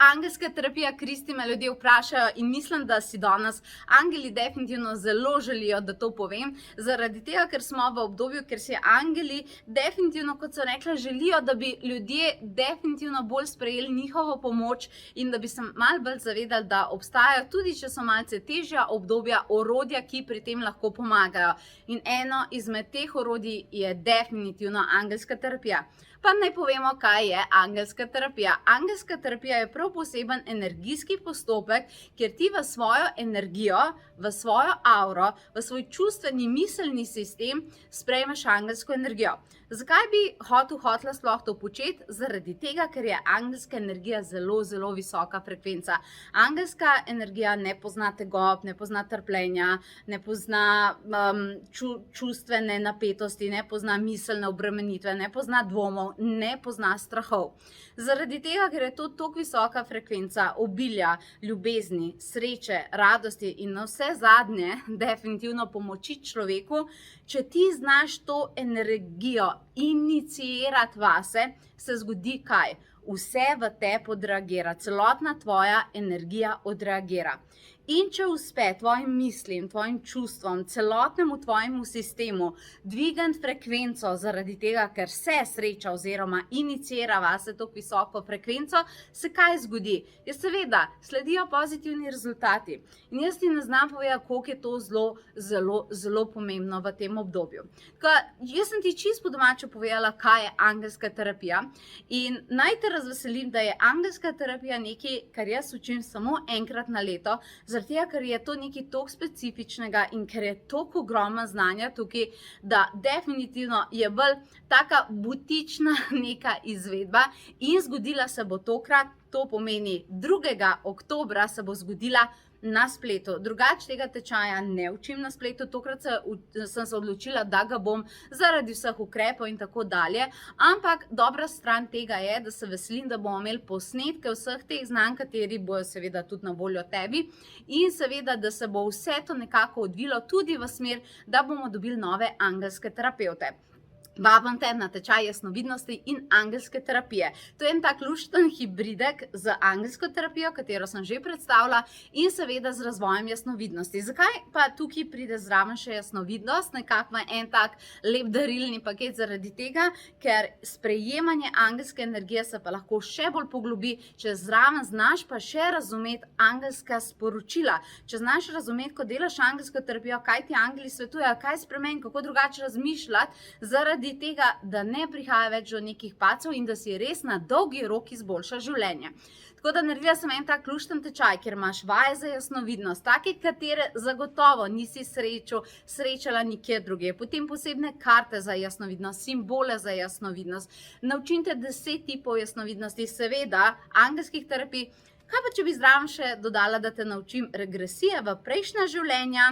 angelska terapija, Kristi, me ljudje vprašajo in mislim, da si danes angeli definitivno zelo želijo, da to povem, zaradi tega, ker smo v obdobju, ker si angeli definitivno, kot so rekla, želijo, da bi ljudje definitivno bolj sprejeli njihovo pomoč in da bi se malo bolj zavedali, da obstajajo, tudi če so malce težja obdobja, orodja, ki pri tem lahko pomagajo. In eno izmed teh orodij je definitivno angelska terapija. Pa naj povemo, kaj je angelska terapija. Angelska terapija je prav poseben energijski postopek, kjer ti v svojo energijo, v svojo auro, v svoj čustveni, miselni sistem sprejmeš angelsko energijo. Zakaj bi hotela sploh to početi? Zaradi tega, ker je angelska energija zelo, zelo visoka frekvenca. Angelska energija ne pozna tegob, ne pozna trpljenja, ne pozna čustvene napetosti, ne pozna miselne obremenitve, ne pozna dvomov, ne pozna strahov. Zaradi tega, ker je to toliko visoka frekvenca obilja, ljubezni, sreče, radosti in na vse zadnje definitivno pomoči človeku, če ti znaš to energijo inicirati vase, se zgodi kaj? Vse v tebi odreagira, celotna tvoja energija odreagira. In če uspe tvojim mislim, tvojim čustvom, celotnemu tvojemu sistemu dvigati frekvenco zaradi tega, ker se sreča oziroma inicira vase to visoko frekvenco, se kaj zgodi? Ja, seveda, sledijo pozitivni rezultati. In jaz ti ne znam povedati, koliko je to zelo pomembno v tem obdobju. Jaz sem ti čisto po domače povedala, kaj je angelska terapija. In naj te razveselim, da je angelska terapija nekaj, kar jaz učim samo enkrat na leto, zaradi tega, ker je to nekaj toliko specifičnega in ker je toliko ogromno znanja tukaj, da definitivno je bolj taka butična neka izvedba in zgodila se bo tokrat, to pomeni 2. oktobra se bo zgodila na spletu. Drugače tega tečaja ne učim na spletu, tokrat sem se odločila, da ga bom zaradi vseh ukrepov in tako dalje, ampak dobra stran tega je, da se veselim, da bomo imeli posnetke vseh teh znanj, kateri bojo seveda tudi na voljo tebi in seveda, da se bo vse to nekako odvilo tudi v smer, da bomo dobili nove angelske terapevte. Vabim te na tečaj jasnovidnosti in angelske terapije. To je en tak lušten hibridek z angelsko terapijo, katero sem že predstavila, in seveda z razvojem jasnovidnosti. Zakaj pa tukaj pride zraven še jasnovidnost, nekako en tak lep darilni paket? Zaradi tega, ker sprejemanje angelske energije se pa lahko še bolj poglobi, če zraven znaš pa še razumeti angelska sporočila. Če znaš razumeti, ko delaš angelsko terapijo, kaj ti angeli svetujejo, kaj spremeni, kako drugače razmišljati, zaradi tega, da ne prihaja več do nekih padcev in da si res na dolgi rok izboljša življenje. Tako da naredila sem en tak lušten tečaj, kjer imaš vaje za jasnovidnost, take, katere zagotovo nisi srečala nikjer druge. Potem posebne karte za jasnovidnost, simbole za jasnovidnost. Naučim te 10 tipov jasnovidnosti, seveda angelskih terapij. Kaj pa, če bi zraven še dodala, da te naučim regresije v prejšnja življenja,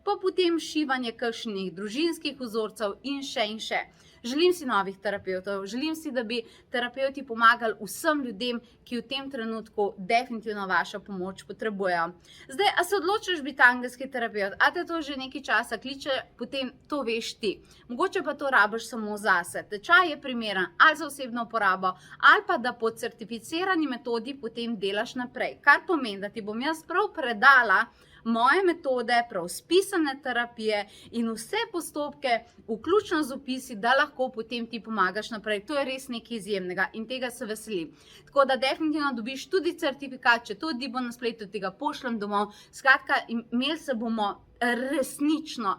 pa potem šivanje kakšnih družinskih vzorcev in še. Želim si novih terapevtov, želim si, da bi terapevti pomagali vsem ljudem, ki v tem trenutku definitivno vašo pomoč potrebujejo. Zdaj, a se odločiš biti angelski terapevt, a te to že nekaj časa kliče, potem to veš ti. Mogoče pa to rabiš samo zase. Tečaj je primeren ali za osebno uporabo, ali pa da po certificirani metodi potem delaš naprej. Kar pomeni, da ti bom jaz prav predala moje metode, prav spisane terapije in vse postopke, vključno z opisi, da lahko potem ti pomagaš naprej. To je res nekaj izjemnega in tega se veselim. Tako da definitivno dobiš tudi certifikat, če tudi bo na spletu, ti ga pošljem domov. Skratka, imeli se bomo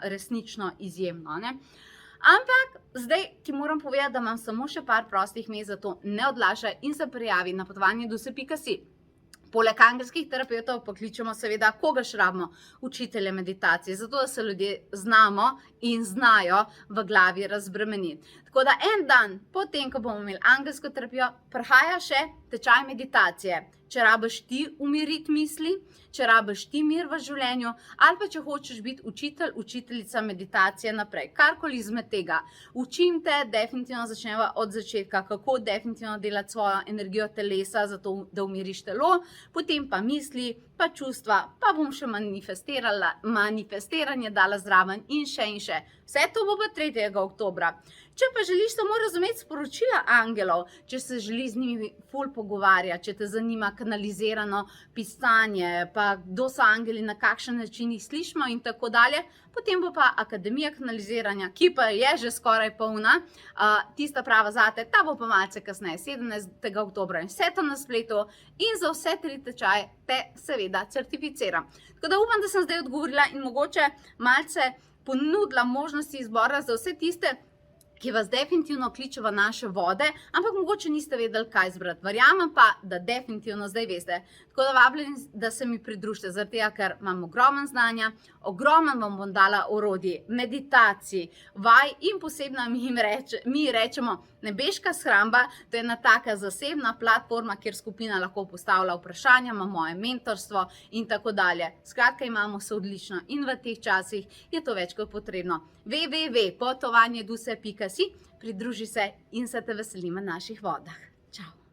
resnično izjemno, ne? Ampak zdaj ti moram povedati, da imam samo še par prostih mest, zato ne odlašaj in se prijavi na potovanje dose.si. Poleg angelskih terapevtov pa kličemo seveda, koga še rabimo? Učitelje meditacije, zato da se ljudje znamo in znajo v glavi razbremeniti. Tako da en dan potem, ko bomo imeli angelsko terapijo, prihaja še tečaj meditacije. Če rabiš ti umiriti misli, če rabiš ti mir v življenju, ali pa če hočeš biti učitelj, učiteljica meditacije naprej. Karkoli izmed tega. Učim te, definitivno začneva od začetka, kako definitivno delati svojo energijo telesa, zato da umiriš telo, potem pa misli, pa čustva, pa bom še manifestiranje dala zraven in še. Vse to bo pa 3. oktobra. Če pa želiš samo razumeti sporočila angelov, če se želi z njimi ful pogovarjati, če te zanima kanalizirano pisanje, pa kdo so angeli, na kakšen način jih slišimo in tako dalje, potem bo pa Akademija kanaliziranja, ki pa je že skoraj polna, tista prava zate, ta bo pa malce kasneje, 17. oktobra in vse to na spletu in za vse 3 tečaje te seveda certificiram. Tako da upam, da sem zdaj odgovorila in mogoče malce ponudila možnosti izbora za vse tiste, ki vas definitivno kliče v naše vode, ampak mogoče niste vedeli, kaj izbrati. Verjamem pa, da definitivno zdaj veste. Tako da vabljeni, da se mi pridružite, zaradi tega, ker imam ogromen znanja, ogromen vam bom dala orodij, meditacij, vaj in posebno mi rečemo nebeška shramba, to je ena taka zasebna platforma, kjer skupina lahko postavlja vprašanja, ima moje mentorstvo in tako dalje. Skratka, imamo se odlično in v teh časih je to več kot potrebno. www.potovanjeduse.si, pridruži se in se te veselimo na naših vodah. Čau!